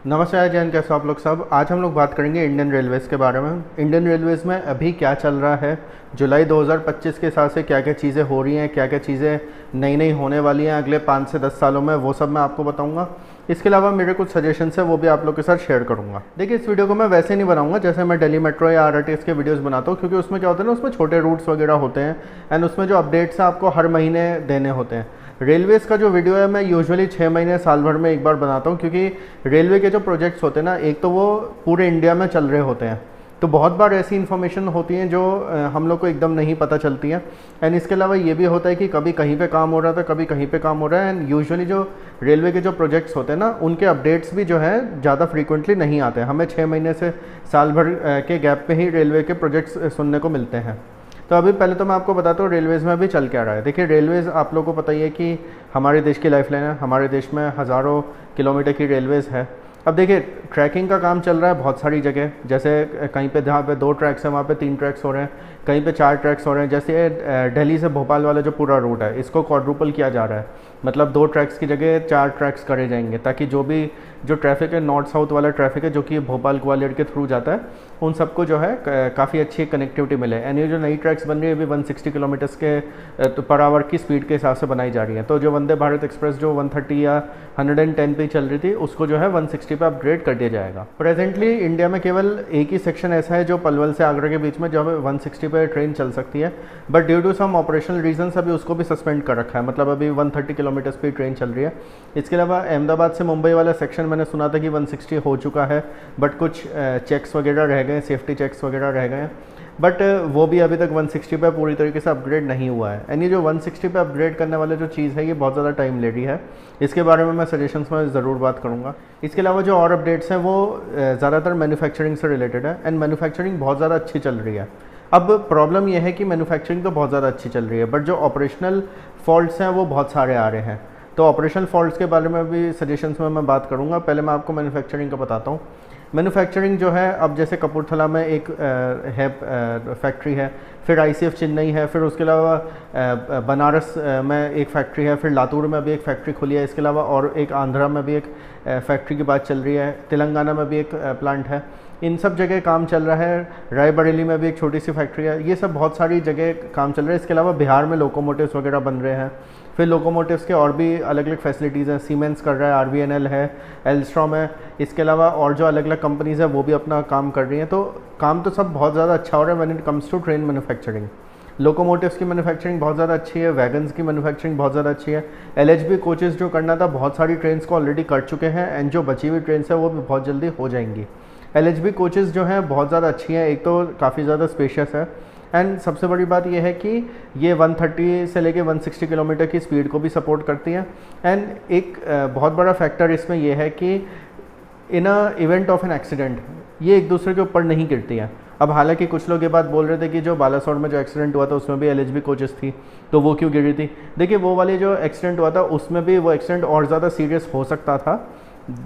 नमस्कार जैन, कैसे हो आप लोग सब। आज हम लोग बात करेंगे इंडियन रेलवेज़ के बारे में। इंडियन रेलवेज़ में अभी क्या चल रहा है, जुलाई 2025 के हिसाब से क्या क्या चीज़ें हो रही हैं, क्या क्या चीज़ें नई नई होने वाली हैं अगले 5 से 10 सालों में, वो सब मैं आपको बताऊंगा। इसके अलावा मेरे कुछ सजेशंस है, वो भी आप लोग के साथ शेयर करूंगा। देखिए, इस वीडियो को मैं वैसे नहीं बनाऊंगा जैसे मैं दिल्ली मेट्रो या आरटीएस के वीडियोस बनाता हूँ, क्योंकि उसमें क्या होता है ना, उसमें छोटे रूट्स वगैरह होते हैं एंड उसमें जो अपडेट्स हैं आपको हर महीने देने होते हैं। रेलवेज़ का जो वीडियो है मैं यूजुअली 6 महीने साल भर में एक बार बनाता हूँ, क्योंकि रेलवे के जो प्रोजेक्ट्स होते हैं ना, एक तो वो पूरे इंडिया में चल रहे होते हैं, तो बहुत बार ऐसी इन्फॉर्मेशन होती हैं जो हम लोग को एकदम नहीं पता चलती है। एंड इसके अलावा ये भी होता है कि कभी कहीं पे काम हो रहा था, कभी कहीं पे काम हो रहा है। एंड यूजुअली जो रेलवे के जो प्रोजेक्ट्स होते हैं ना, उनके अपडेट्स भी जो है ज़्यादा फ्रीक्वेंटली नहीं आते हैं। हमें 6 महीने से साल भर के गैप पे ही रेलवे के प्रोजेक्ट्स सुनने को मिलते हैं। तो अभी पहले तो मैं आपको बताता हूँ रेलवेज़ में अभी चल क्या रहा है। देखिए, रेलवेज़ आप लोगों को पता ही है कि हमारे देश की लाइफलाइन है। हमारे देश में हज़ारों किलोमीटर की रेलवेज़ है। अब देखिए, ट्रैकिंग का काम चल रहा है बहुत सारी जगह, जैसे कहीं पे जहाँ पे 2 ट्रैक्स हैं वहाँ पे 3 ट्रैक्स हो रहे हैं, कहीं पे 4 ट्रैक्स हो रहे हैं। जैसे दिल्ली से भोपाल वाला जो पूरा रूट है, इसको क्वाड्रुपल किया जा रहा है, मतलब 2 ट्रैक्स की जगह 4 ट्रैक्स करे जाएंगे, ताकि जो ट्रैफिक है, नॉर्थ साउथ वाला ट्रैफिक है जो कि भोपाल ग्वालियर के थ्रू जाता है, उन सबको जो है काफ़ी अच्छी कनेक्टिविटी मिले। एंड ये जो नई ट्रैक्स बन रही है अभी 160 किलोमीटर्स के पर आवर की स्पीड के हिसाब से बनाई जा रही है। तो जो वंदे भारत एक्सप्रेस जो 130 या 110 पे चल रही थी, उसको जो है 160 पे अपग्रेड कर दिया जाएगा। प्रेजेंटली इंडिया में केवल एक ही सेक्शन ऐसा है जो पलवल से आगरा के बीच में जो 160 पे ट्रेन चल सकती है, but due to some operational reasons अभी उसको भी सस्पेंड कर रखा है, मतलब अभी 130 किलोमीटर्स पे ट्रेन चल रही है। इसके अलावा अहमदाबाद से मुंबई वाला सेक्शन मैंने सुना था कि 160 हो चुका है, बट कुछ चेक्स वगैरह रह गए, सेफ्टी चेक्स वगैरह रह गए हैं, बट वो भी अभी तक 160 पे पूरी तरीके से अपग्रेड नहीं हुआ है। एंड ये जो 160 पे अपग्रेड करने वाला जो चीज़ है, ये बहुत ज़्यादा टाइम ले रही है। इसके बारे में मैं सजेशंस में ज़रूर बात करूँगा। इसके अलावा जो और अपडेट्स हैं वो ज़्यादातर मैन्युफैक्चरिंग से रिलेटेड है, एंड मैन्युफैक्चरिंग बहुत ज़्यादा अच्छी चल रही है। अब प्रॉब्लम यह है कि मैन्युफैक्चरिंग तो बहुत ज़्यादा अच्छी चल रही है, बट जो ऑपरेशनल फॉल्ट्स हैं वो बहुत सारे आ रहे हैं। तो ऑपरेशनल फॉल्ट्स के बारे में भी सजेशंस में मैं बात करूँगा। पहले मैं आपको मैन्युफैक्चरिंग का बताता हूँ। मैन्युफैक्चरिंग जो है, अब जैसे कपूरथला में एक है फैक्ट्री है, फिर आईसीएफ चेन्नई है, फिर उसके अलावा बनारस में एक फैक्ट्री है, फिर लातूर में भी एक फैक्ट्री खुली है। इसके अलावा और एक आंध्रा में भी एक फैक्ट्री की बात चल रही है, तेलंगाना में भी एक प्लांट है। इन सब जगह काम चल रहा है। रायबरेली में भी एक छोटी सी फैक्ट्री है। ये सब बहुत सारी जगह काम चल रहा है। इसके अलावा बिहार में लोकोमोटिव्स वगैरह बन रहे हैं। फिर लोकोमोटिव्स के और भी अलग अलग फैसिलिटीज़ हैं। सीमेंस कर रहा है, आरवीएनएल है, एल्स्ट्रॉम है। इसके अलावा और जो अलग अलग कंपनीज़ हैं वो भी अपना काम कर रही हैं। तो काम तो सब बहुत ज़्यादा अच्छा हो रहा है when it comes to train manufacturing. Locomotives की मैन्युफैक्चरिंग बहुत ज़्यादा अच्छी है, वैगन्स की मैन्युफैक्चरिंग बहुत ज़्यादा अच्छी है। एलएचबी कोचेज़ जो करना था, बहुत सारी ट्रेन्स को ऑलरेडी कर चुके हैं, एंड जो बची हुई ट्रेन्स है वो भी बहुत जल्दी हो जाएंगी। एलएचबी कोचेज़ जो हैं बहुत ज़्यादा अच्छी हैं, एक तो काफ़ी ज़्यादा स्पेशियस है, एंड सबसे बड़ी बात यह है कि ये 130 से लेके 160 किलोमीटर की स्पीड को भी सपोर्ट करती हैं। एंड एक बहुत बड़ा फैक्टर इसमें यह है कि in a event of an accident ये एक दूसरे के ऊपर नहीं गिरती हैं। अब हालांकि कुछ लोग ये बात बोल रहे थे कि जो बालासोर में जो एक्सीडेंट हुआ था उसमें भी एलएचबी कोचेस थी, तो वो क्यों गिरी थी। देखिए, वो वाली जो एक्सीडेंट हुआ था उसमें भी वो एक्सीडेंट और ज़्यादा सीरियस हो सकता था।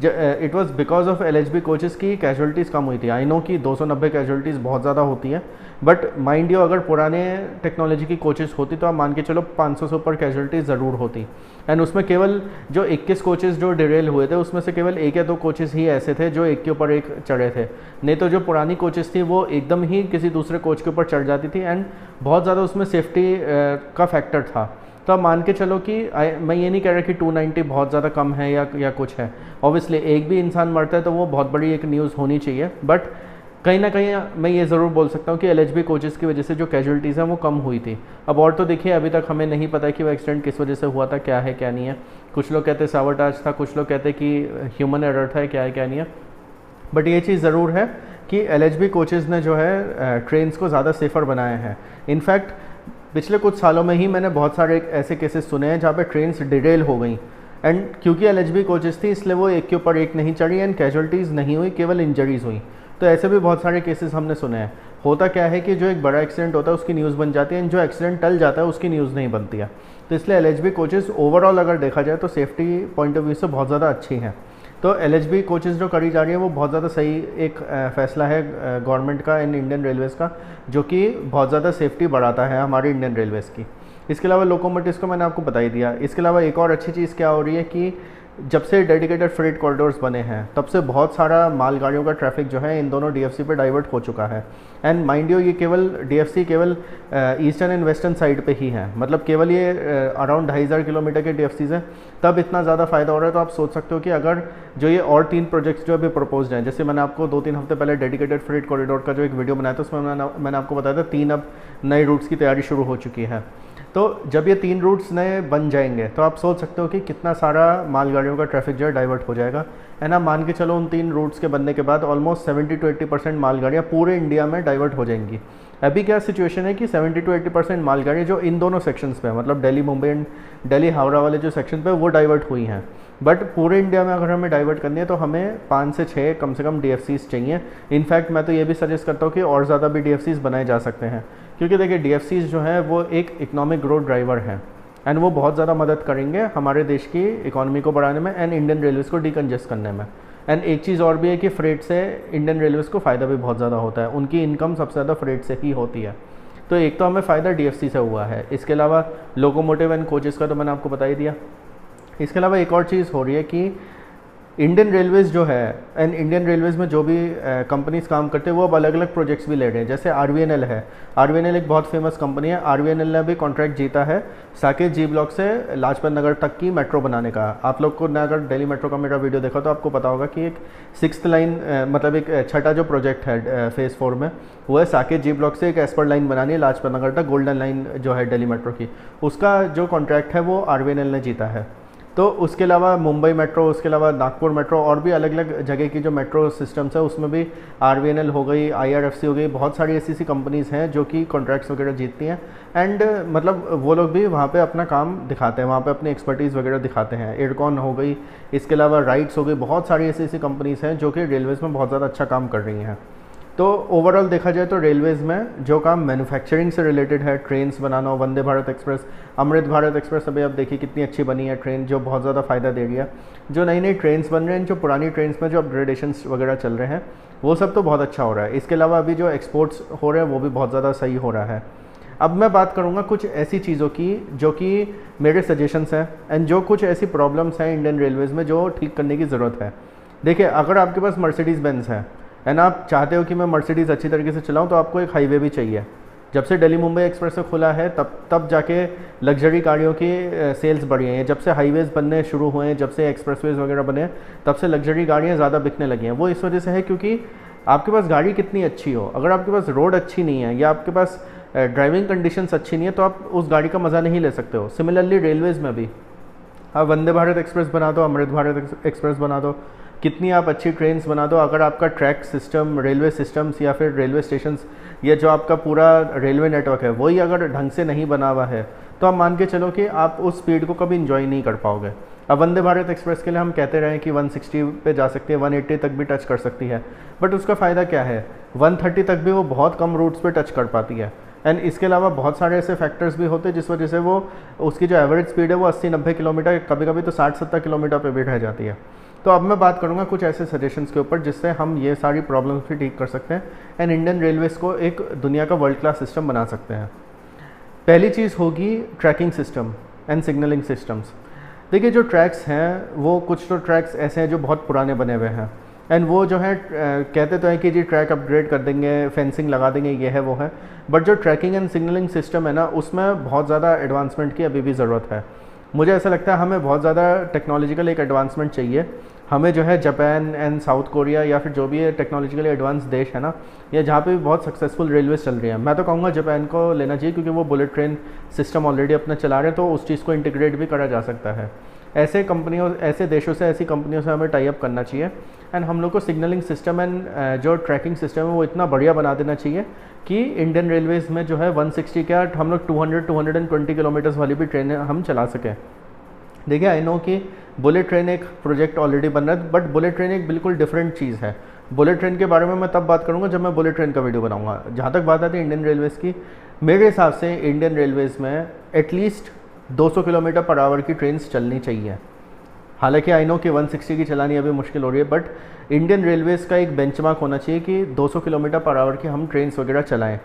It was because of LHB coaches की कैजुअलिटीज़ कम हुई थी। आई नो कि 290 कैजुअलिटीज़ बहुत ज़्यादा होती हैं, बट माइंड यू अगर पुराने टेक्नोलॉजी की कोचेस होती तो आप मान के चलो 500 से ऊपर कैजुअलिटीज़ ज़रूर होती। एंड उसमें केवल जो 21 कोचेस जो डिरेल हुए थे, उसमें से केवल 1 या 2 कोचेस ही ऐसे थे जो एक के ऊपर एक चढ़े थे। नहीं तो जो पुरानी कोचेस थी वो एकदम ही किसी दूसरे कोच के ऊपर चढ़ जाती थी, एंड बहुत ज़्यादा उसमें सेफ्टी का फैक्टर था। तो आप मान के चलो कि मैं ये नहीं कह रहा कि 290 बहुत ज़्यादा कम है या कुछ है। ऑब्वियसली एक भी इंसान मरता है तो वो बहुत बड़ी एक न्यूज़ होनी चाहिए, बट कहीं ना कहीं मैं ये ज़रूर बोल सकता हूँ कि एलएचबी कोचेस की वजह से जो कैजुअलिटीज़ हैं वो कम हुई थी। अब और तो देखिए, अभी तक हमें नहीं पता कि वो एक्सीडेंट किस वजह से हुआ था, क्या है क्या नहीं है। कुछ लोग कहते हैं सावटाज था, कुछ लोग कहते हैं कि ह्यूमन एरर था, क्या है क्या नहीं है। बट ये चीज़ ज़रूर है कि एलएचबी कोचेज़ ने जो है ट्रेन्स को ज़्यादा सेफ़र बनाए हैं। इनफैक्ट पिछले कुछ सालों में ही मैंने बहुत सारे ऐसे केसेस सुने हैं जहाँ पे ट्रेन्स डिरेल हो गई, एंड क्योंकि एलएचबी कोचेस थी इसलिए वो एक के ऊपर एक नहीं चढ़ी, एंड कैजुअलिटीज़ नहीं हुई, केवल इंजरीज हुई। तो ऐसे भी बहुत सारे केसेस हमने सुने हैं। होता क्या है कि जो एक बड़ा एक्सीडेंट होता है उसकी न्यूज़ बन जाती है, एंड जो एक्सीडेंट टल जाता है उसकी न्यूज़ नहीं बनती है। तो इसलिए एलएचबी कोचेस ओवरऑल अगर देखा जाए तो सेफ्टी पॉइंट ऑफ व्यू से बहुत ज़्यादा अच्छी हैं। तो एलएचबी कोचेस जो करी जा रही है वो बहुत ज़्यादा सही एक फ़ैसला है गवर्नमेंट का इन इंडियन रेलवेज़ का, जो कि बहुत ज़्यादा सेफ्टी बढ़ाता है हमारी इंडियन रेलवेज़ की। इसके अलावा लोकोमोटिव्स को मैंने आपको बता ही दिया। इसके अलावा एक और अच्छी चीज़ क्या हो रही है कि जब से डेडिकेटेड फ्रेट कॉरिडोर्स बने हैं तब से बहुत सारा मालगाड़ियों का ट्रैफिक जो है इन दोनों डीएफसी पे डाइवर्ट हो चुका है। एंड माइंड यू, ये केवल डीएफसी केवल ईस्टर्न एंड वेस्टर्न साइड पे ही है, मतलब केवल ये अराउंड 2500 किलोमीटर के डीएफसीज हैं, तब इतना ज़्यादा फ़ायदा हो रहा है। तो आप सोच सकते हो कि अगर जो ये और 3 प्रोजेक्ट्स जो अभी प्रपोज्ड हैं, जैसे मैंने आपको 2-3 हफ्ते पहले डेडिकेटेड फ्रेट कॉरिडोर का जो एक वीडियो बनाया था उसमें मैंने आपको बताया था 3 अब नए रूट्स की तैयारी शुरू हो चुकी है। तो जब ये 3 रूट्स नए बन जाएंगे तो आप सोच सकते हो कि कितना सारा मालगाड़ियों का ट्रैफिक जो है डाइवर्ट हो जाएगा। एंड आप मान के चलो उन 3 रूट्स के बनने के बाद ऑलमोस्ट 70 to 80% मालगाड़ियाँ पूरे इंडिया में डाइवर्ट हो जाएंगी। अभी क्या सिचुएशन है कि 70 to 80% मालगाड़ियाँ जो इन दोनों सेक्शंस पे, मतलब दिल्ली मुंबई एंड दिल्ली हावड़ा वाले जो सेक्शन पे, वो डाइवर्ट हुई हैं। बट पूरे इंडिया में अगर हमें डाइवर्ट करनी है तो हमें 5 से 6 कम से कम डीएफसीज चाहिए। इनफैक्ट मैं तो ये भी सजेस्ट करता हूँ कि और ज़्यादा भी डीएफसीज बनाए जा सकते हैं, क्योंकि देखिए डीएफसीज जो है वो एक इकोनॉमिक ग्रोथ ड्राइवर है एंड वो बहुत ज़्यादा मदद करेंगे हमारे देश की इकोनॉमी को बढ़ाने में एंड इंडियन रेलवेज़ को डिकंजेस्ट करने में। एंड एक चीज़ और भी है कि फ्रेट से इंडियन रेलवेज़ को फ़ायदा भी बहुत ज़्यादा होता है, उनकी इनकम सबसे ज़्यादा फ्रेट से ही होती है। तो एक तो हमें फ़ायदा डीएफसी से हुआ है, इसके अलावा लोकोमोटिव एंड कोचेज़ का तो मैंने आपको बता ही दिया। इसके अलावा एक और चीज़ हो रही है कि इंडियन रेलवेज़ जो है एंड इंडियन रेलवेज़ में जो भी कंपनीज काम करते हैं वो अब अलग अलग प्रोजेक्ट्स भी ले रहे हैं। जैसे आरवीएनएल है, आरवीएनएल एक बहुत फेमस कंपनी है। आरवीएनएल ने भी कॉन्ट्रैक्ट जीता है साकेत जी ब्लॉक से लाजपत नगर तक की मेट्रो बनाने का। आप लोग को ने अगर दिल्ली मेट्रो का मेरा वीडियो देखा तो आपको पता होगा कि एक 6th लाइन मतलब एक छठा जो प्रोजेक्ट है फेज़ 4 में, वो है साकेत जी ब्लॉक से एक एस्पर लाइन बनानी है लाजपत नगर तक, गोल्डन लाइन जो है दिल्ली मेट्रो की, उसका जो कॉन्ट्रैक्ट है वो आरवीएनएल ने जीता है। तो उसके अलावा मुंबई मेट्रो, उसके अलावा नागपुर मेट्रो और भी अलग अलग जगह की जो मेट्रो सिस्टम्स है उसमें भी आरवीएनएल हो गई, आईआरएफसी हो गई, बहुत सारी ऐसी कंपनीज़ हैं जो कि कॉन्ट्रैक्ट्स वगैरह जीतती हैं। एंड मतलब वो लोग भी वहाँ पे अपना काम दिखाते हैं, वहाँ पे अपनी एक्सपर्टीज़ वगैरह दिखाते हैं। एयरकॉन हो गई, इसके अलावा राइट्स हो गई, बहुत सारी ऐसी कंपनीज़ हैं जो कि रेलवेज़ में बहुत ज़्यादा अच्छा काम कर रही हैं। तो ओवरऑल देखा जाए तो रेलवेज़ में जो काम मैन्युफैक्चरिंग से रिलेटेड है, ट्रेन्स बनाना हो, वंदे भारत एक्सप्रेस, अमृत भारत एक्सप्रेस अभी आप देखिए कितनी अच्छी बनी है ट्रेन, जो बहुत ज़्यादा फ़ायदा दे रही है। जो नई नई ट्रेन्स बन रहे हैं, जो पुरानी ट्रेन्स में जो अपग्रेडेशंस वगैरह चल रहे हैं, वो सब तो बहुत अच्छा हो रहा है। इसके अलावा अभी जो एक्सपोर्ट्स हो रहे हैं वो भी बहुत ज़्यादा सही हो रहा है। अब मैं बात करूँगा कुछ ऐसी चीज़ों की जो कि मेरे सजेशंस हैं एंड जो कुछ ऐसी प्रॉब्लम्स हैं इंडियन रेलवेज़ में जो ठीक करने की ज़रूरत है। देखिए, अगर आपके पास मर्सिडीज़ बेंज है एंड आप चाहते हो कि मैं मर्सिडीज़ अच्छी तरीके से चलाऊं, तो आपको एक हाईवे भी चाहिए। जब से दिल्ली मुंबई एक्सप्रेस से खुला है तब जाके लग्जरी गाड़ियों की सेल्स बढ़ी हैं। जब से हाईवेज़ बनने शुरू हुए हैं, जब से एक्सप्रेसवेज वगैरह बने, तब से लग्जरी गाड़ियाँ ज़्यादा बिकने लगी हैं। वो इस वजह से है क्योंकि आपके पास गाड़ी कितनी अच्छी हो, अगर आपके पास रोड अच्छी नहीं है या आपके पास ड्राइविंग कंडीशंस अच्छी नहीं है तो आप उस गाड़ी का मज़ा नहीं ले सकते हो। सिमिलरली रेलवेज़ में भी आप वंदे भारत एक्सप्रेस बना दो, अमृत भारत एक्सप्रेस बना दो, कितनी आप अच्छी ट्रेन्स बना दो, अगर आपका ट्रैक सिस्टम, रेलवे सिस्टम्स या फिर रेलवे स्टेशंस या जो आपका पूरा रेलवे नेटवर्क है वही अगर ढंग से नहीं बना हुआ है तो आप मान के चलो कि आप उस स्पीड को कभी इंजॉय नहीं कर पाओगे। अब वंदे भारत एक्सप्रेस के लिए हम कहते रहे कि 160 पे जा सकती है, 180 तक भी टच कर सकती है, बट उसका फ़ायदा क्या है, 130 तक भी वो बहुत कम रूट्स पे टच कर पाती है। एंड इसके अलावा बहुत सारे ऐसे फैक्टर्स भी होते हैं जिस वजह से वो उसकी जो एवरेज स्पीड है वो 80-90 किलोमीटर, कभी कभी तो 60-70 किलोमीटर पे भी रह जाती है। तो अब मैं बात करूंगा कुछ ऐसे सजेशंस के ऊपर जिससे हम ये सारी प्रॉब्लम्स भी ठीक कर सकते हैं एंड इंडियन रेलवेज़ को एक दुनिया का वर्ल्ड क्लास सिस्टम बना सकते हैं। पहली चीज़ होगी tracking system and signalling systems. देखिए, जो ट्रैक्स हैं वो कुछ तो ट्रैक्स ऐसे हैं जो बहुत पुराने बने हुए हैं एंड वो जो है कहते तो हैं कि जी ट्रैक अपग्रेड कर देंगे, फेंसिंग लगा देंगे, ये है वो है, बट जो ट्रैकिंग एंड सिग्नलिंग सिस्टम है ना उसमें बहुत ज़्यादा एडवांसमेंट की अभी भी ज़रूरत है। मुझे ऐसा लगता है हमें बहुत ज़्यादा टेक्नोलॉजिकल एक एडवांसमेंट चाहिए। हमें जो है जापान एंड साउथ कोरिया या फिर जो भी ये टेक्नोलॉजिकली एडवांस देश है ना, या जहाँ पे भी बहुत सक्सेसफुल रेलवेज चल रही हैं, मैं तो कहूँगा जापान को लेना चाहिए क्योंकि वो बुलेट ट्रेन सिस्टम ऑलरेडी अपना चला रहे हैं, तो उस चीज़ को इंटीग्रेट भी करा जा सकता है। ऐसे कंपनियों, ऐसे देशों से, ऐसी कंपनियों से हमें टाई अप करना चाहिए एंड हम लोग को सिग्नलिंग सिस्टम एंड जो ट्रैकिंग सिस्टम है वो इतना बढ़िया बना देना चाहिए कि इंडियन रेलवेज़ में जो है 160 क्या हम लोग 200-220 किलोमीटर्स वाली भी ट्रेनें हम चला सकें। देखिए, आई नो कि बुलेट ट्रेन एक प्रोजेक्ट ऑलरेडी बन रहा है, बट बुलेट ट्रेन एक बिल्कुल डिफरेंट चीज़ है। बुलेट ट्रेन के बारे में मैं तब बात करूंगा जब मैं बुलेट ट्रेन का वीडियो बनाऊंगा। जहाँ तक बात आती है इंडियन रेलवेज़ की, मेरे हिसाब से इंडियन रेलवेज़ में एटलीस्ट 200 किलोमीटर पर आवर की ट्रेन्स चलनी चाहिए। हालांकि आई नो कि 160 की चलानी अभी मुश्किल हो रही है, बट इंडियन रेलवेज़ का एक बेंचमार्क होना चाहिए कि 200 किलोमीटर पर आवर की हम ट्रेन्स वगैरह चलाएँ।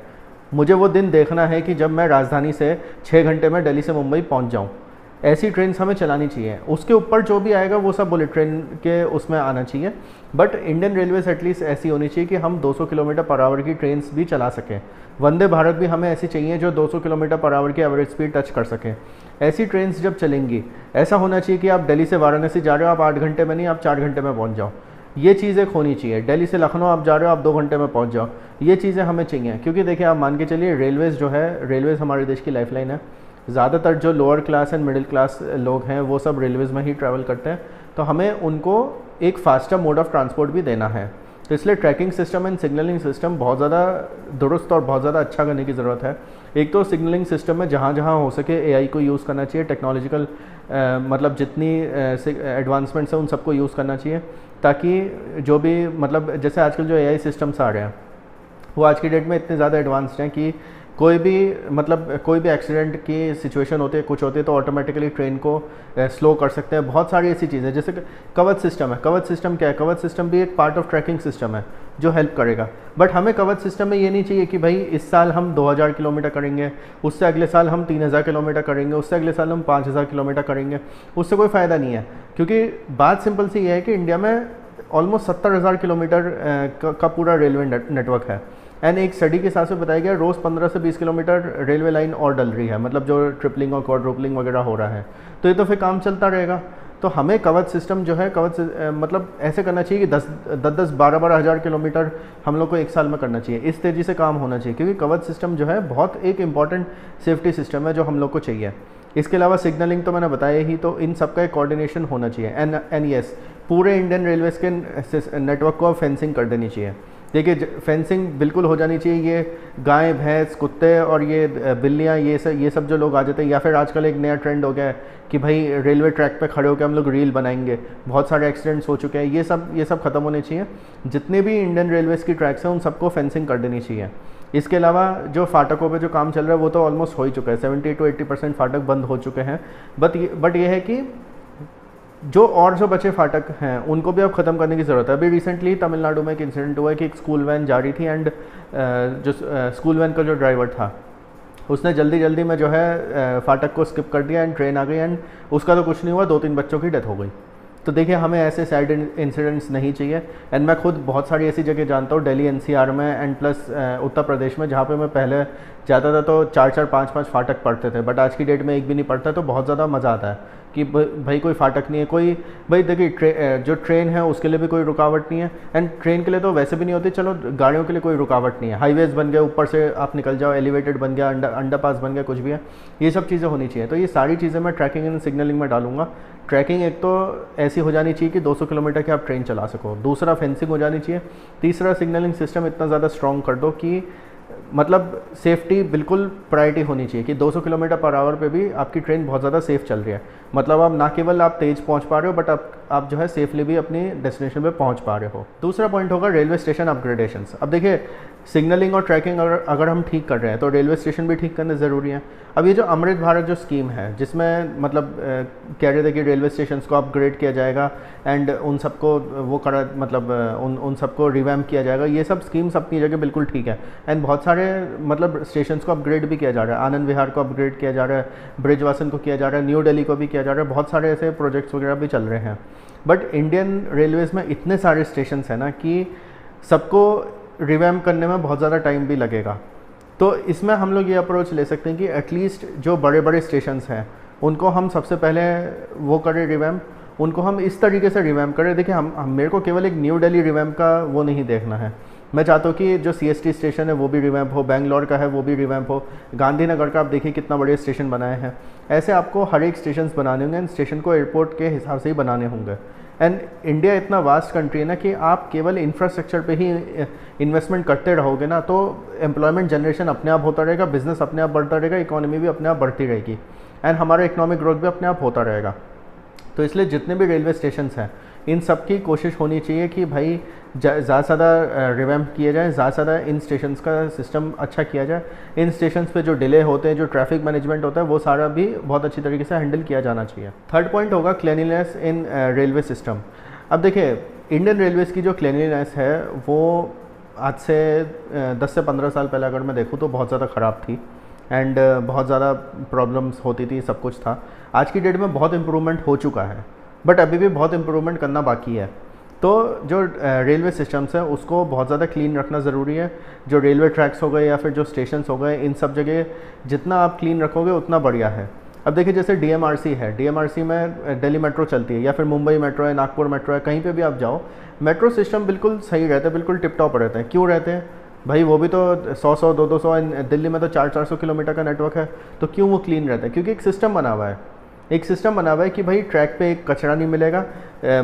मुझे वो दिन देखना है कि जब मैं राजधानी से 6 घंटे में दिल्ली से मुंबई पहुँच जाऊँ। ऐसी ट्रेन हमें चलानी चाहिए। उसके ऊपर जो भी आएगा वो सब बुलेट ट्रेन के उसमें आना चाहिए, बट इंडियन रेलवेज एटलीस्ट ऐसी होनी चाहिए कि हम 200 किलोमीटर पर आवर की ट्रेन भी चला सकें। वंदे भारत भी हमें ऐसी चाहिए जो 200 किलोमीटर पर आवर की एवरेज स्पीड टच कर सकें। ऐसी ट्रेन जब चलेंगी, ऐसा होना चाहिए कि आप दिल्ली से वाराणसी जा रहे हो, आप 8 घंटे में नहीं, आप 4 घंटे में पहुँच जाओ। ये चीज़ें होनी चाहिए। दिल्ली से लखनऊ आप जा रहे हो, आप 2 घंटे में पहुंच जाओ। ये चीज़ें हमें चाहिए, क्योंकि देखिए आप मान के चलिए रेलवेज़ जो है, रेलवेज़ हमारे देश की लाइफलाइन है। ज़्यादातर जो lower class and middle class लोग हैं वो सब रेलवेज़ में ही ट्रैवल करते हैं, तो हमें उनको एक फास्टर मोड ऑफ ट्रांसपोर्ट भी देना है। तो इसलिए tracking system and signalling system बहुत ज़्यादा दुरुस्त और बहुत ज़्यादा अच्छा करने की ज़रूरत है। एक तो सिग्नलिंग सिस्टम में जहाँ जहाँ हो सके एआई को यूज़ करना चाहिए, टेक्नोलॉजिकल मतलब जितनी एडवांसमेंट्स हैं उन सबको यूज़ करना चाहिए, ताकि जो भी मतलब जैसे आजकल जो एआई सिस्टम्स आ रहे हैं वो आज की डेट में इतने ज़्यादा एडवांस्ड हैं कि कोई भी एक्सीडेंट की सिचुएशन होती है, कुछ होती है, तो ऑटोमेटिकली ट्रेन को स्लो कर सकते हैं। बहुत सारी ऐसी चीज़ें, जैसे कवच सिस्टम है। कवच सिस्टम क्या है? कवच सिस्टम भी एक पार्ट ऑफ ट्रैकिंग सिस्टम है जो हेल्प करेगा। बट हमें कवच सिस्टम में ये नहीं चाहिए कि भाई इस साल हम 2000 किलोमीटर करेंगे, उससे अगले साल हम 3000 किलोमीटर करेंगे, उससे अगले साल हम 5000 किलोमीटर करेंगे। उससे कोई फ़ायदा नहीं है, क्योंकि बात सिंपल सी ये है कि इंडिया में ऑलमोस्ट 70,000 किलोमीटर का पूरा रेलवे नेटवर्क है। एंड एक स्टडी के हिसाब से बताया गया रोज़ 15 से 20 किलोमीटर रेलवे लाइन और डल रही है, मतलब जो ट्रिपलिंग और क्वाड्रुपलिंग वगैरह हो रहा है, तो ये तो फिर काम चलता रहेगा। तो हमें कवच सिस्टम जो है, मतलब ऐसे करना चाहिए कि 10-12 हज़ार किलोमीटर हम लोग को एक साल में करना चाहिए। इस तेज़ी से काम होना चाहिए, क्योंकि कवच सिस्टम जो है बहुत एक इंपॉर्टेंट सेफ्टी सिस्टम है जो हम लोग को चाहिए। इसके अलावा सिग्नलिंग तो मैंने बताया ही, तो इन सब का एक कोऑर्डिनेशन होना चाहिए। एंड यस, पूरे इंडियन रेलवेज़ के नेटवर्क को फेंसिंग कर देनी चाहिए। देखिए फेंसिंग बिल्कुल हो जानी चाहिए। ये गाय भैंस कुत्ते और ये बिल्लियाँ ये सब जो लोग आ जाते हैं, या फिर आजकल एक नया ट्रेंड हो गया है कि भाई रेलवे ट्रैक पे खड़े होकर हम लोग रील बनाएंगे। बहुत सारे एक्सीडेंट्स हो चुके हैं। ये सब ख़त्म होने चाहिए। जितने भी इंडियन रेलवेज़ की ट्रैक्स हैं उन सबको फेंसिंग कर देनी चाहिए। इसके अलावा जो फाटकों पे जो काम चल रहा है वो तो ऑलमोस्ट हो ही चुका है। 70 to 80% फाटक बंद हो चुके हैं। बट ये है कि जो बचे फाटक हैं उनको भी अब ख़त्म करने की ज़रूरत है। अभी रिसेंटली तमिलनाडु में एक इंसिडेंट हुआ है कि एक स्कूल वैन जा रही थी, एंड जो स्कूल वैन का जो ड्राइवर था उसने जल्दी में जो है फाटक को स्किप कर दिया, एंड ट्रेन आ गई, एंड उसका तो कुछ नहीं हुआ, 2-3 बच्चों की डेथ हो गई। तो देखिए हमें ऐसे सैड इंसिडेंट्स नहीं चाहिए। एंड मैं खुद बहुत सारी ऐसी जगह जानता हूँ, दिल्ली एनसीआर में एंड प्लस उत्तर प्रदेश में, जहाँ पे मैं पहले जाता था तो 4-4, 5-5 फाटक पड़ते थे, बट आज की डेट में एक भी नहीं पड़ता। तो बहुत ज़्यादा मज़ा आता है कि भाई कोई फाटक नहीं है, कोई भाई देखिए जो ट्रेन है उसके लिए भी कोई रुकावट नहीं है, एंड ट्रेन के लिए तो वैसे भी नहीं होती, चलो गाड़ियों के लिए कोई रुकावट नहीं है। हाईवेज़ बन गए, ऊपर से आप निकल जाओ, एलिवेटेड बन गया, अंडरपास बन गया, कुछ भी है, ये सब चीज़ें होनी चाहिए। तो ये सारी चीज़ें मैं ट्रैकिंग एंड सिग्नलिंग में डालूंगा। ट्रैकिंग एक तो ऐसी हो जानी चाहिए कि 200 किलोमीटर की आप ट्रेन चला सको। दूसरा फेंसिंग हो जानी चाहिए। तीसरा सिग्नलिंग सिस्टम इतना ज़्यादा स्ट्रॉन्ग कर दो कि मतलब सेफ्टी बिल्कुल प्रायोरिटी होनी चाहिए, कि 200 किलोमीटर पर आवर पे भी आपकी ट्रेन बहुत ज़्यादा सेफ़ चल रही है। मतलब आप ना केवल आप तेज़ पहुंच पा रहे हो, बट आप जो है सेफली भी अपनी डेस्टिनेशन पे पहुंच पा रहे हो। दूसरा पॉइंट होगा रेलवे स्टेशन अपग्रेडेशंस। अब देखिए सिग्नलिंग और ट्रैकिंग अगर हम ठीक कर रहे हैं तो रेलवे स्टेशन भी ठीक करने ज़रूरी है। अब ये जो अमृत भारत जो स्कीम है, जिसमें मतलब कह रहे थे कि रेलवे स्टेशन को अपग्रेड किया जाएगा एंड उन सबको वो करा मतलब उन सबको रिवैम्प किया जाएगा, ये सब स्कीम्स अपनी जगह बिल्कुल ठीक है। एंड बहुत सारे मतलब स्टेशन को अपग्रेड भी किया जा रहा है। आनंद विहार को अपग्रेड किया जा रहा है, ब्रिजवासन को किया जा रहा है, न्यू दिल्ली को भी किया जा रहा है, बहुत सारे ऐसे प्रोजेक्ट्स वगैरह भी चल रहे हैं। बट इंडियन रेलवेज़ में इतने सारे स्टेशन हैं ना कि सबको रिवैम्प करने में बहुत ज़्यादा टाइम भी लगेगा। तो इसमें हम लोग ये अप्रोच ले सकते हैं कि एटलीस्ट जो बड़े बड़े स्टेशंस हैं उनको हम सबसे पहले वो करें रिवैम्प, उनको हम इस तरीके से रिवैम्प करें। देखिए हम मेरे को केवल एक न्यू दिल्ली रिवैम्प का वो नहीं देखना है, मैं चाहता हूँ कि जो CST स्टेशन है वो भी रिवैम्प हो, बेंगलोर का है वो भी रिवैम्प हो, गांधीनगर का आप देखिए कितना बड़े स्टेशन बनाए हैं। ऐसे आपको हर एक स्टेशन बनाने होंगे, एंड स्टेशन को एयरपोर्ट के हिसाब से ही बनाने होंगे। एंड इंडिया इतना वास्ट कंट्री है ना कि आप केवल इंफ्रास्ट्रक्चर पे ही इन्वेस्टमेंट करते रहोगे ना तो एम्प्लॉयमेंट जनरेशन अपने आप होता रहेगा, बिजनेस अपने आप बढ़ता रहेगा, इकोनॉमी भी अपने आप बढ़ती रहेगी, एंड हमारा इकोनॉमिक ग्रोथ भी अपने आप होता रहेगा। तो इसलिए जितने भी रेलवे स्टेशन हैं इन सब की कोशिश होनी चाहिए कि भाई ज़्यादा से ज़्यादा रिवैम्प किए जाए, ज़्यादा से ज़्यादा इन स्टेशंस का सिस्टम अच्छा किया जाए। इन स्टेशंस पे जो डिले होते हैं, जो ट्रैफिक मैनेजमेंट होता है, वो सारा भी बहुत अच्छी तरीके से हैंडल किया जाना चाहिए। थर्ड पॉइंट होगा क्लीनलीनेस इन रेलवे सिस्टम। अब देखिए इंडियन रेलवेज़ की जो क्लीनलीनेस है वो आज से 10 से 15 साल पहले अगर मैं देखूँ तो बहुत ज़्यादा ख़राब थी, एंड बहुत ज़्यादा प्रॉब्लम्स होती थी, सब कुछ था। आज की डेट में बहुत इम्प्रूवमेंट हो चुका है, बट अभी भी बहुत इम्प्रूवमेंट करना बाकी है। तो जो रेलवे सिस्टम्स है उसको बहुत ज़्यादा क्लीन रखना ज़रूरी है। जो रेलवे ट्रैक्स हो गए या फिर जो स्टेशंस हो गए, इन सब जगह जितना आप क्लीन रखोगे उतना बढ़िया है। अब देखिए जैसे डीएमआरसी है, डीएमआरसी में दिल्ली मेट्रो चलती है या फिर मुंबई मेट्रो है, नागपुर मेट्रो है, कहीं पे भी आप जाओ मेट्रो सिस्टम बिल्कुल सही रहता है, बिल्कुल टिप टॉप रहते हैं। क्यों रहते हैं भाई? वो भी तो 100-100, 200-200, दिल्ली में तो 400-400 किलोमीटर का नेटवर्क है, तो क्यों वो क्लीन रहता है? क्योंकि एक सिस्टम बना हुआ है, एक सिस्टम बना हुआ है कि भाई ट्रैक पे एक कचरा नहीं मिलेगा,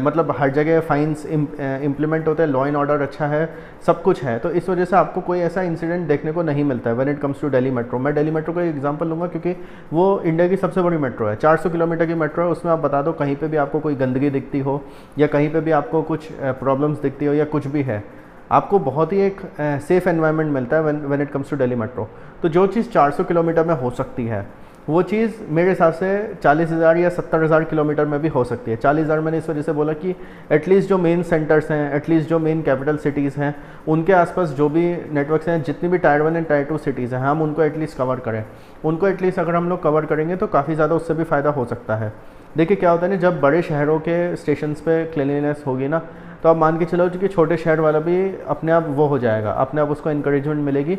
मतलब हर जगह फाइन्स इम्प्लीमेंट होते हैं, लॉ एंड ऑर्डर अच्छा है, सब कुछ है। तो इस वजह से आपको कोई ऐसा इंसिडेंट देखने को नहीं मिलता है when it comes to Delhi metro. मैं दिल्ली मेट्रो का एग्जांपल लूँगा क्योंकि वो इंडिया की सबसे बड़ी मेट्रो है, 400 किलोमीटर की मेट्रो है। उसमें आप बता दो कहीं पर भी आपको कोई गंदगी दिखती हो या कहीं पर भी आपको कुछ प्रॉब्लम्स दिखती हो या कुछ भी है, आपको बहुत ही एक सेफ़ एनवायरनमेंट मिलता है when it comes to Delhi metro. तो जो चीज़ 400 किलोमीटर में हो सकती है वो चीज़ मेरे हिसाब से 40,000 या 70,000 किलोमीटर में भी हो सकती है। 40,000 मैंने इस वजह से बोला कि एटलीस्ट जो मेन सेंटर्स हैं, एटलीस्ट जो मेन कैपिटल सिटीज़ हैं, उनके आसपास जो भी नेटवर्क्स हैं, जितनी भी टायर 1 एंड टायर 2 सिटीज़ हैं, हम उनको एटलीस्ट कवर करें। उनको एटलीस्ट अगर हम लोग कवर करेंगे तो काफ़ी ज़्यादा उससे भी फ़ायदा हो सकता है। देखिए क्या होता है ना, जब बड़े शहरों के स्टेशन पे क्लीनलीनेस होगी ना, तो आप मान के चलो कि छोटे शहर वाला भी अपने आप वो हो जाएगा, अपने आप उसको इंकरेजमेंट मिलेगी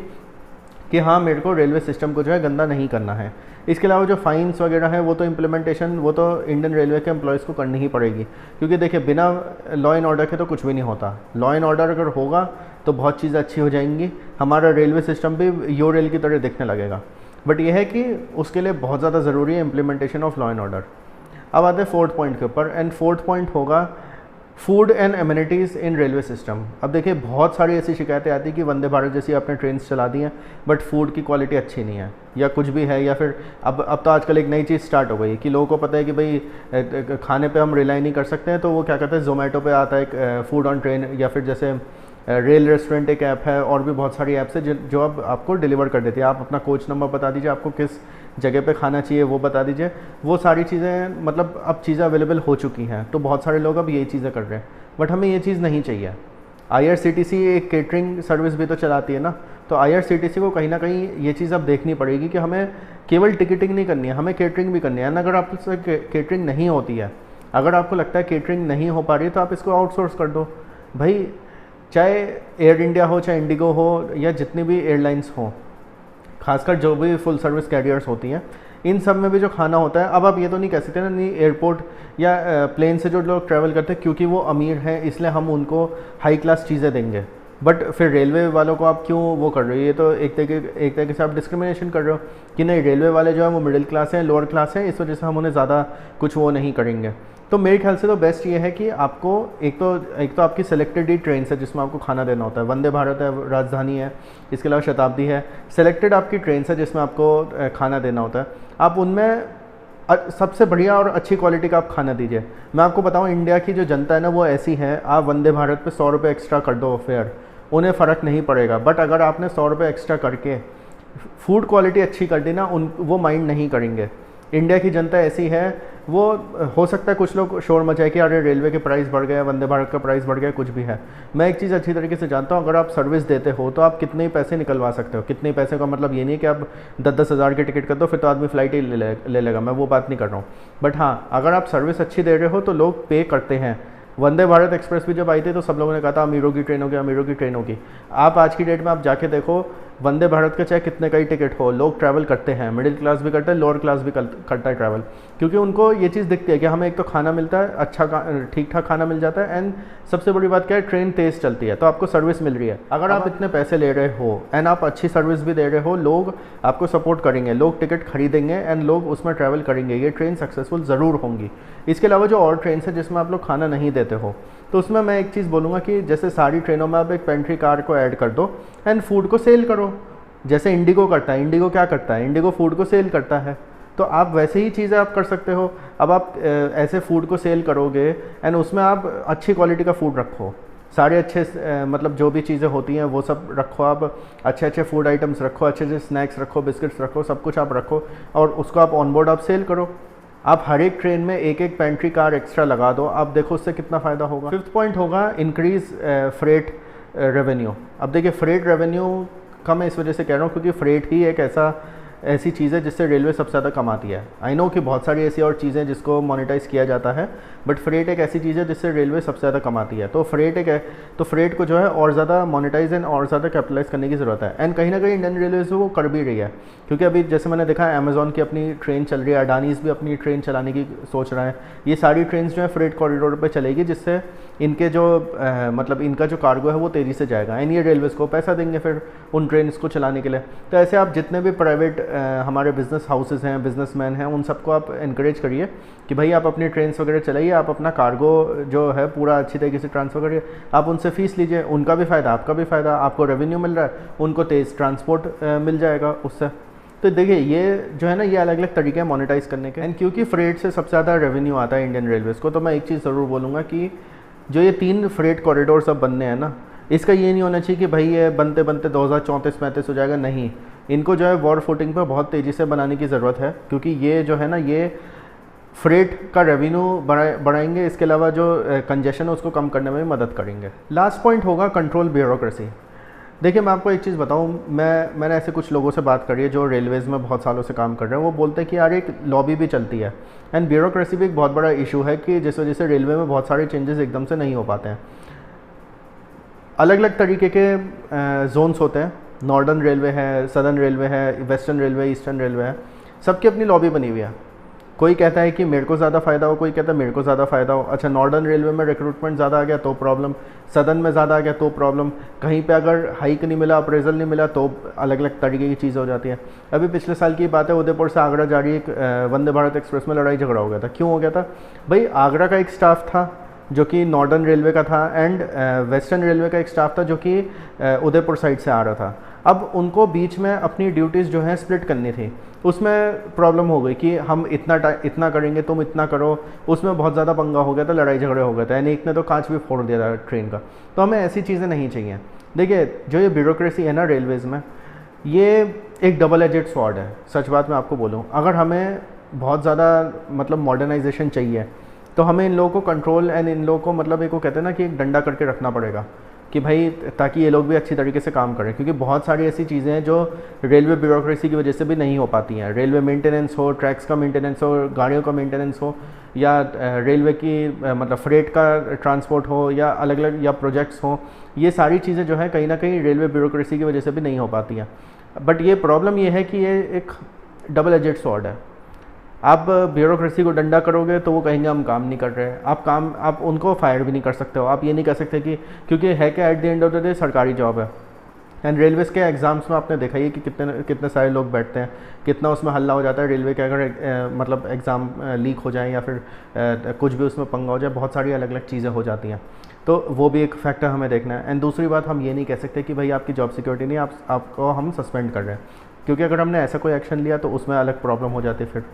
कि हाँ मेरे को रेलवे सिस्टम को जो है गंदा नहीं करना है। इसके अलावा जो फाइन्स वगैरह है वो तो इम्प्लीमेंटेशन वो तो इंडियन रेलवे के एम्प्लॉयज़ को करनी ही पड़ेगी, क्योंकि देखिए बिना लॉ एंड ऑर्डर के तो कुछ भी नहीं होता। लॉ एंड ऑर्डर अगर होगा तो बहुत चीज़ें अच्छी हो जाएंगी, हमारा रेलवे सिस्टम भी यो रेल की तरह दिखने लगेगा। बट यह है कि उसके लिए बहुत ज़्यादा ज़रूरी है implementation of law and order. अब आते हैं फोर्थ पॉइंट के ऊपर, एंड फोर्थ पॉइंट होगा food and amenities in railway system. अब देखिए बहुत सारी ऐसी शिकायतें आती हैं कि वंदे भारत जैसी आपने ट्रेन चला दी हैं बट फूड की क्वालिटी अच्छी नहीं है या कुछ भी है, या फिर अब तो आजकल एक नई चीज़ स्टार्ट हो गई है कि लोगों को पता है कि भाई खाने पे हम रिलाई नहीं कर सकते हैं, तो वो क्या कहते हैं ज़ोमैटो पे आता है एक फूड ऑन ट्रेन, या फिर जैसे रेल रेस्टोरेंट एक ऐप है, और भी बहुत सारी ऐप्स है जो अब आपको डिलीवर कर देती है। आप अपना कोच नंबर बता दीजिए, आपको किस जगह पे खाना चाहिए वो बता दीजिए, वो सारी चीज़ें मतलब अब चीज़ें अवेलेबल हो चुकी हैं। तो बहुत सारे लोग अब यही चीज़ें कर रहे हैं, बट हमें ये चीज़ नहीं चाहिए। IRCTC एक केटरिंग सर्विस भी तो चलाती है ना, तो IRCTC को कहीं ना कहीं ये चीज़ अब देखनी पड़ेगी कि हमें केवल टिकटिंग नहीं करनी है, हमें केटरिंग भी करनी है। अगर आपसे केटरिंग नहीं होती है, अगर आपको लगता है केटरिंग नहीं हो पा रही है, तो आप इसको आउटसोर्स कर दो भाई। चाहे एयर इंडिया हो, चाहे इंडिगो हो, या जितनी भी एयरलाइंस हों, खासकर जो भी फुल सर्विस कैरियर्स होती हैं, इन सब में भी जो खाना होता है, अब आप ये तो नहीं कह सकते ना नहीं एयरपोर्ट या प्लेन से जो लोग ट्रैवल करते हैं क्योंकि वो अमीर हैं इसलिए हम उनको हाई क्लास चीज़ें देंगे, बट फिर रेलवे वालों को आप क्यों वो कर रहे हो? ये तो एक तरीके से आप डिस्क्रिमिनेशन कर रहे हो कि नहीं रेलवे वाले जो है वो मिडिल क्लास हैं, लोअर क्लास हैं, इस वजह से हम उन्हें ज़्यादा कुछ वो नहीं करेंगे। तो मेरे ख्याल से तो बेस्ट ये है कि आपको एक तो आपकी सेलेक्टेड ही ट्रेन है जिसमें आपको खाना देना होता है। वंदे भारत है, राजधानी है, इसके अलावा शताब्दी है, सेलेक्टेड आपकी ट्रेन है जिसमें आपको खाना देना होता है। आप उनमें सबसे बढ़िया और अच्छी क्वालिटी का आप खाना दीजिए। मैं आपको बताऊं इंडिया की जो जनता है ना वो ऐसी है, आप वंदे भारत पे 100 रुपये एक्स्ट्रा कर दो फेयर, उन्हें फ़र्क नहीं पड़ेगा। बट अगर आपने 100 रुपये एक्स्ट्रा करके फूड क्वालिटी अच्छी कर दी ना, वो माइंड नहीं करेंगे। इंडिया की जनता ऐसी है, वो हो सकता है कुछ लोग शोर मचाए कि अरे रेलवे के प्राइस बढ़ गए, वंदे भारत का प्राइस बढ़ गया, कुछ भी है। मैं एक चीज़ अच्छी तरीके से जानता हूँ, अगर आप सर्विस देते हो तो आप कितने पैसे निकलवा सकते हो। कितने पैसे का मतलब ये नहीं है कि आप 10-10 हज़ार की टिकट कर दो फिर तो आदमी फ़्लाइट ही ले लेगा, मैं वो बात नहीं कर रहा हूँ। बट हाँ, अगर आप सर्विस अच्छी दे रहे हो तो लोग पे करते हैं। वंदे भारत एक्सप्रेस भी जब आई थी तो सब लोगों ने कहा था अमीरों की ट्रेन होगी, अमीरों की ट्रेन होगी। आप आज की डेट में आप जाके देखो वंदे भारत का चाहे कितने का ही टिकट हो, लोग ट्रैवल करते हैं, मिडिल क्लास भी करता है, लोअर क्लास भी करता है ट्रैवल, क्योंकि उनको ये चीज़ दिखती है कि हमें एक तो खाना मिलता है, अच्छा ठीक ठाक खाना मिल जाता है, एंड सबसे बड़ी बात क्या है, ट्रेन तेज़ चलती है तो आपको सर्विस मिल रही है। अगर आप इतने पैसे ले रहे हो एंड आप अच्छी सर्विस भी दे रहे हो, लोग आपको सपोर्ट करेंगे, लोग टिकट खरीदेंगे एंड लोग उसमें ट्रैवल करेंगे, ये ट्रेन सक्सेसफुल ज़रूर होंगी। इसके अलावा जो और ट्रेन है जिसमें आप लोग खाना नहीं देते हो, तो उसमें मैं एक चीज़ बोलूँगा कि जैसे सारी ट्रेनों में आप एक पेंट्री कार को ऐड कर दो एंड फूड को सेल करो, जैसे इंडिगो करता है। इंडिगो क्या करता है? इंडिगो फूड को सेल करता है, तो आप वैसे ही चीज़ें आप कर सकते हो। अब आप ऐसे फूड को सेल करोगे एंड उसमें आप अच्छी क्वालिटी का फूड रखो, सारे अच्छे मतलब जो भी चीज़ें होती हैं वो सब रखो, आप अच्छे अच्छे फूड आइटम्स रखो, अच्छे अच्छे स्नैक्स रखो, बिस्किट्स रखो, सब कुछ आप रखो और उसको आप ऑन बोर्ड आप सेल करो। आप हर एक ट्रेन में एक एक पेंट्री कार एक्स्ट्रा लगा दो, आप देखो उससे कितना फ़ायदा होगा। फिफ्थ पॉइंट होगा इंक्रीज़ फ्रेट रेवेन्यू। अब देखिए फ्रेट रेवेन्यू कम है, इस वजह से कह रहा हूँ क्योंकि फ्रेट ही एक ऐसा ऐसी चीज़ है जिससे रेलवे सबसे ज़्यादा कमाती है। आई नो कि बहुत सारी ऐसी और चीज़ें जिसको मोनेटाइज किया जाता है, बट फ्रेट एक ऐसी चीज़ है जिससे रेलवे सबसे ज़्यादा कमाती है। तो फ्रेट को जो है और ज़्यादा मोनेटाइज एंड और ज़्यादा कैपिटलाइज करने की ज़रूरत है। एंड कहीं ना कहीं इंडियन रेलवेज वो कर भी रही है, क्योंकि अभी जैसे मैंने देखा है अमेजॉन की अपनी ट्रेन चल रही है, अडानीज़ भी अपनी ट्रेन चलाने की सोच रहा है। ये सारी ट्रेन जो है फ्रेट कॉरिडोर पर चलेगी, जिससे इनके जो मतलब इनका जो कार्गो है वो तेज़ी से जाएगा एंड ये रेलवेज़ को पैसा देंगे फिर उन ट्रेन को चलाने के लिए। तो ऐसे आप जितने भी प्राइवेट हमारे बिजनेस हाउसेज हैं, बिजनेसमैन हैं, उन सबको आप इनक्रेज करिए कि भाई आप अपनी ट्रेन्स वगैरह चलाइए, आप अपना कार्गो जो है पूरा अच्छी तरीके से ट्रांसफ़र करिए, आप उनसे फ़ीस लीजिए, उनका भी फ़ायदा आपका भी फ़ायदा, आपको रेवेन्यू मिल रहा है, उनको तेज़ ट्रांसपोर्ट मिल जाएगा उससे। तो देखिए ये जो है ना, ये अलग अलग तरीके हैं मोनेटाइज करने के। एंड क्योंकि फ्रेट से सबसे ज़्यादा रेवेन्यू आता है इंडियन रेलवेज़ को, तो मैं एक चीज़ ज़रूर बोलूँगा कि जो ये 3 फ्रेट कॉरिडोर सब बनने हैं ना, इसका ये नहीं होना चाहिए कि भाई ये बनते बनते 2034-35 हो जाएगा। नहीं, इनको जो है वॉर फुटिंग पर बहुत तेज़ी से बनाने की ज़रूरत है, क्योंकि ये जो है ना, ये फ्रेट का रेवेन्यू बढ़ाएंगे, इसके अलावा जो कंजेशन है उसको कम करने में भी मदद करेंगे। लास्ट पॉइंट होगा कंट्रोल ब्यूरोक्रेसी। देखिए मैं आपको एक चीज़ बताऊं, मैंने ऐसे कुछ लोगों से बात करी है जो रेलवेज़ में बहुत सालों से काम कर रहे हैं। वो बोलते हैं कि यार एक लॉबी भी चलती है एंड ब्यूरोक्रेसी भी एक बहुत बड़ा इशू है, कि जिस वजह से रेलवे में बहुत सारे चेंजेस एकदम से नहीं हो पाते हैं। अलग अलग तरीके के जोन्स होते हैं, नॉर्दर्न रेलवे है, सदर्न रेलवे है, वेस्टर्न रेलवे, ईस्टर्न रेलवे है, सबकी अपनी लॉबी बनी हुई है। कोई कहता है कि मेरे को ज़्यादा फ़ायदा हो, कोई कहता है मेरे को ज़्यादा फ़ायदा हो। अच्छा, नॉर्दर्न रेलवे में रिक्रूटमेंट ज़्यादा आ गया तो प्रॉब्लम, सदर्न में ज़्यादा आ गया तो प्रॉब्लम, कहीं पे अगर हाइक नहीं मिला, अप्रेजल नहीं मिला तो अलग अलग तरीके की चीज़ हो जाती है। अभी पिछले साल की बात है, उदयपुर से आगरा जा रही एक वंदे भारत एक्सप्रेस में लड़ाई झगड़ा हो गया था। क्यों हो गया था भाई? आगरा का एक स्टाफ था जो कि नॉर्दर्न रेलवे का था एंड वेस्टर्न रेलवे का एक स्टाफ था जो कि उदयपुर साइड से आ रहा था। अब उनको बीच में अपनी ड्यूटीज़ जो है स्प्लिट करनी थी, उसमें प्रॉब्लम हो गई कि हम इतना करेंगे, तुम इतना करो। उसमें बहुत ज़्यादा पंगा हो गया था, लड़ाई झगड़े हो गए थे, यानी एक ने तो कांच भी फोड़ दिया था ट्रेन का। तो हमें ऐसी चीज़ें नहीं चाहिए। देखिए जो ये ब्यूरोक्रेसी है ना रेलवेज़ में, ये एक डबल एजेड स्वॉर्ड है। सच बात मैं आपको बोलूँ, अगर हमें बहुत ज़्यादा मतलब मॉडर्नाइजेशन चाहिए तो हमें इन लोगों को कंट्रोल एंड इन लोगों को मतलब एक, वो कहते हैं ना कि एक डंडा करके रखना पड़ेगा कि भाई ताकि ये लोग भी अच्छी तरीके से काम करें, क्योंकि बहुत सारी ऐसी चीज़ें हैं जो रेलवे ब्यूरोक्रेसी की वजह से भी नहीं हो पाती हैं। रेलवे मेंटेनेंस हो, ट्रैक्स का मेंटेनेंस हो, गाड़ियों का मेंटेनेंस हो, या रेलवे की मतलब फ्रेट का ट्रांसपोर्ट हो, या अलग अलग या प्रोजेक्ट्स हो, ये सारी चीज़ें जो है कहीं ना कहीं रेलवे ब्यूरोक्रेसी की वजह से भी नहीं हो पाती हैं। बट ये प्रॉब्लम ये है कि ये एक डबल एजेड स्वॉर्ड है। आप ब्यूरोक्रेसी को डंडा करोगे तो वो कहेंगे हम काम नहीं कर रहे। आप उनको फायर भी नहीं कर सकते हो। आप ये नहीं कर सकते कि, क्योंकि है क्या, at the end of the day सरकारी जॉब है। एंड रेलवेज़ के एग्ज़ाम्स में आपने देखा ही कि कितने सारे लोग बैठते हैं, कितना उसमें हल्ला हो जाता है। रेलवे के अगर मतलब एग्ज़ाम लीक हो जाए या फिर कुछ भी उसमें पंगा हो जाए, बहुत सारी अलग अलग चीज़ें हो जाती हैं। तो वो भी एक फैक्टर हमें देखना है। एंड दूसरी बात, हम ये नहीं कह सकते कि भाई आपकी जॉब सिक्योरिटी नहीं, आपको हम सस्पेंड कर रहे हैं, क्योंकि अगर हमने ऐसा कोई एक्शन लिया तो उसमें अलग प्रॉब्लम हो जाती है फिर,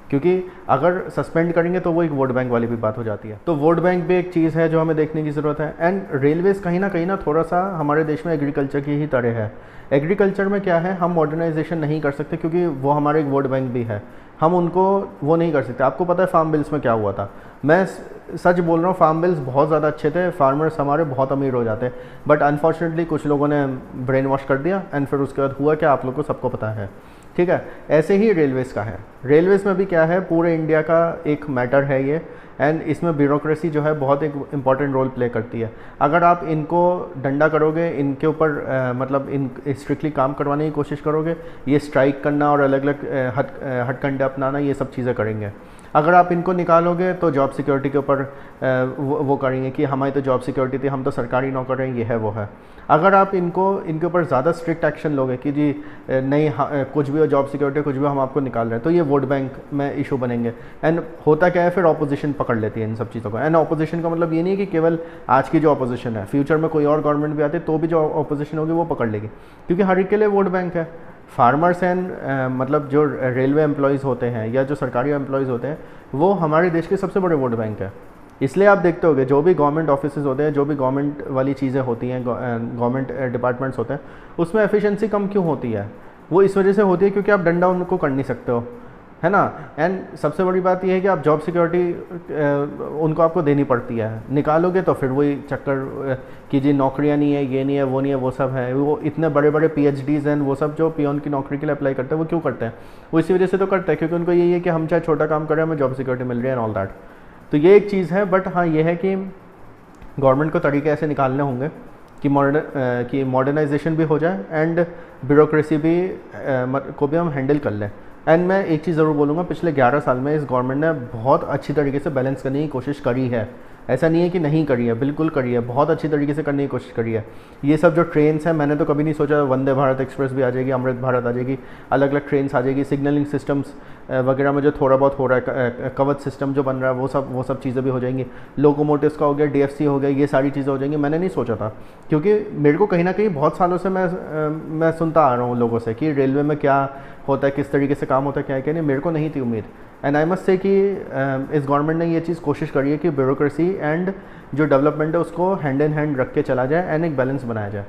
क्योंकि अगर सस्पेंड करेंगे तो वो एक वोट बैंक वाली भी बात हो जाती है। तो वोट बैंक भी एक चीज़ है जो हमें देखने की ज़रूरत है। एंड रेलवेज़ कहीं ना थोड़ा सा हमारे देश में एग्रीकल्चर की ही तरह है। एग्रीकल्चर में क्या है, हम मॉडर्नाइजेशन नहीं कर सकते क्योंकि वो हमारे एक वोट बैंक भी है, हम उनको वो नहीं कर सकते। आपको पता है फार्म बिल्स में क्या हुआ था? मैं सच बोल रहा हूँ, फार्म बिल्स बहुत ज़्यादा अच्छे थे, फार्मर्स हमारे बहुत अमीर हो जाते, बट अनफॉर्चुनेटली कुछ लोगों ने ब्रेन वॉश कर दिया एंड फिर उसके बाद हुआ क्या, आप लोग को सबको पता है। ठीक है, ऐसे ही रेलवेज़ का है। रेलवेज़ में भी क्या है, पूरे इंडिया का एक मैटर है ये, एंड इसमें ब्यूरोक्रेसी जो है बहुत एक इम्पॉर्टेंट रोल प्ले करती है। अगर आप इनको डंडा करोगे, इनके ऊपर मतलब इन स्ट्रिक्टली काम करवाने की कोशिश करोगे, ये स्ट्राइक करना और अलग अलग हथकंडे अपनाना, ये सब चीज़ें करेंगे। अगर आप इनको निकालोगे तो जॉब सिक्योरिटी के ऊपर वो करेंगे कि हमारी तो जॉब सिक्योरिटी थी, हम तो सरकारी नौकर हैं, ये है वो है। अगर आप इनके ऊपर ज़्यादा स्ट्रिक्ट एक्शन लोगे कि जी नहीं कुछ भी हो, जॉब सिक्योरिटी कुछ भी, हम आपको निकाल रहे हैं, तो ये वोट बैंक में इशू बनेंगे। एंड होता क्या है, फिर ऑपोजिशन पकड़ लेती है इन सब चीज़ों को। एंड ऑपोजिशन का मतलब ये नहीं है कि केवल आज की जो ऑपोजिशन है, फ्यूचर में कोई और गवर्नमेंट भी आती है तो भी जो ऑपोजिशन होगी वो पकड़ लेगी, क्योंकि हर एक के लिए वोट बैंक है। फार्मर्स एंड मतलब जो रेलवे एम्प्लॉयज़ होते हैं या जो सरकारी एम्प्लॉयज़ होते हैं, वो हमारे देश के सबसे बड़े वोट बैंक है। इसलिए आप देखते होगे जो भी गवर्नमेंट ऑफिसेज होते हैं, जो भी गवर्नमेंट वाली चीज़ें होती हैं, गवर्नमेंट डिपार्टमेंट्स होते हैं, उसमें एफिशिएंसी कम क्यों होती है? वो इस वजह से होती है क्योंकि आप डंडा उनको कर नहीं सकते हो। है ना। एंड सबसे बड़ी बात यह है कि आप जॉब सिक्योरिटी उनको आपको देनी पड़ती है, निकालोगे तो फिर वही चक्कर कि जी नौकरियां नहीं है, ये नहीं है, वो नहीं है, वो सब है। वो इतने बड़े बड़े PhDs हैं, वो सब जो पियोन की नौकरी के लिए अप्लाई करते हैं, वो क्यों करते हैं? वो इसी वजह से तो करते हैं क्योंकि उनको यही है कि हम चाहे छोटा काम करें, हमें जॉब सिक्योरिटी मिल रही है एंड ऑल दैट। तो ये एक चीज़ है। बट हाँ, ये है कि गवर्नमेंट को तरीके ऐसे निकालने होंगे कि मॉडर्नाइजेशन भी हो जाए एंड ब्यूरोक्रेसी भी को भी हम हैंडल कर लें। एंड मैं एक चीज़ ज़रूर बोलूँगा, पिछले 11 साल में इस गवर्नमेंट ने बहुत अच्छी तरीके से बैलेंस करने की कोशिश करी है। ऐसा नहीं है कि नहीं करी है, बिल्कुल करी है, बहुत अच्छी तरीके से करने की कोशिश करी है। ये सब जो ट्रेन्स हैं, मैंने तो कभी नहीं सोचा वंदे भारत एक्सप्रेस भी आ जाएगी, अमृत भारत आ जाएगी, अलग अलग ट्रेन्स आ जाएगी, सिग्नलिंग सिस्टम्स वगैरह में जो थोड़ा बहुत हो रहा है, कवच सिस्टम जो बन रहा है, वो सब चीज़ें भी हो जाएंगी। लोकोमोटिव्स का हो गया, DFC हो गया, ये सारी चीज़ें हो जाएंगी। मैंने नहीं सोचा था क्योंकि मेरे को कहीं ना कहीं बहुत सालों से मैं सुनता आ रहा हूँ लोगों से कि रेलवे में क्या होता है, किस तरीके से काम होता है, क्या है क्या नहीं। मेरे को नहीं थी उम्मीद। एंड आई मस्ट से कि इस गवर्नमेंट ने ये चीज़ कोशिश करी है कि ब्यूरोक्रेसी एंड जो डेवलपमेंट है उसको हैंड इन हैंड रख के चला जाए एंड एक बैलेंस बनाया जाए।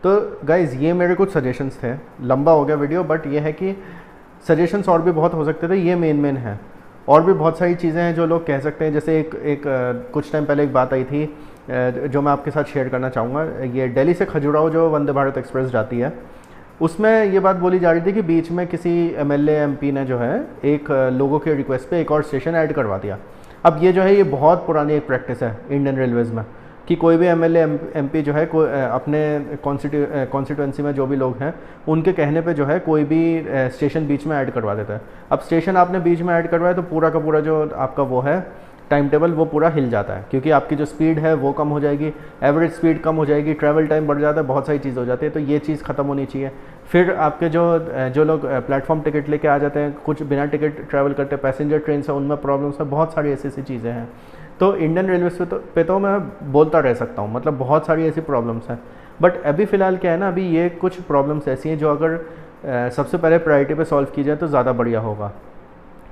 तो गाइज़, ये मेरे कुछ सजेशंस थे, लंबा हो गया वीडियो, बट ये है कि सजेशंस और भी बहुत हो सकते थे, ये मेन है। और भी बहुत सारी चीज़ें हैं जो लोग कह सकते हैं। जैसे कुछ टाइम पहले एक बात आई थी जो मैं आपके साथ शेयर करना चाहूँगा। ये दिल्ली से खजुराहो जो वंदे भारत एक्सप्रेस जाती है, उसमें ये बात बोली जा रही थी कि बीच में किसी MLA MP ने जो है एक लोगों के रिक्वेस्ट पे एक और स्टेशन ऐड करवा दिया। अब ये जो है ये बहुत पुरानी एक प्रैक्टिस है इंडियन रेलवेज़ में कि कोई भी MLA MP जो है अपने कॉन्स्टिट्यूंसी में जो भी लोग हैं उनके कहने पे जो है कोई भी स्टेशन बीच में ऐड करवा देता है। अब स्टेशन आपने बीच में ऐड करवाया तो पूरा का पूरा जो आपका वो है टाइम टेबल वो पूरा हिल जाता है, क्योंकि आपकी जो स्पीड है वो कम हो जाएगी, एवरेज स्पीड कम हो जाएगी, ट्रैवल टाइम बढ़ जाता है, बहुत सारी चीज़ हो जाती है। तो ये चीज़ ख़त्म होनी चाहिए। फिर आपके जो लोग प्लेटफॉर्म टिकट लेके आ जाते हैं, कुछ बिना टिकट ट्रैवल करते हैं, पैसेंजर ट्रेन से, उनमें प्रॉब्लम्स है, बहुत सारी ऐसी चीज़ें हैं। तो इंडियन रेलवे पे तो मैं बोलता रह सकता हूँ, मतलब बहुत सारी ऐसी प्रॉब्लम्स हैं। बट अभी फ़िलहाल क्या है ना, अभी ये कुछ प्रॉब्लम्स ऐसी हैं जो अगर सबसे पहले प्रायोरिटी पे सॉल्व की जाए तो ज़्यादा बढ़िया होगा।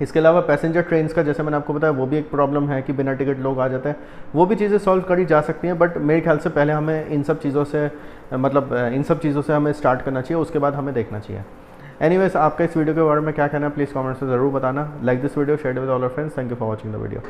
इसके अलावा पैसेंजर ट्रेन्स का जैसे मैंने आपको बताया वो भी एक प्रॉब्लम है कि बिना टिकट लोग आ जाते हैं, वो भी चीज़ें सॉल्व करी जा सकती हैं। बट मेरे ख्याल से पहले हमें इन सब चीज़ों से हमें स्टार्ट करना चाहिए, उसके बाद हमें देखना चाहिए। एनीवेज, आपका इस वीडियो के बारे में क्या कहना है प्लीज़ कमेंट्स में ज़रूर बताना। Like this video, share with all your friends. Thank you for watching the video.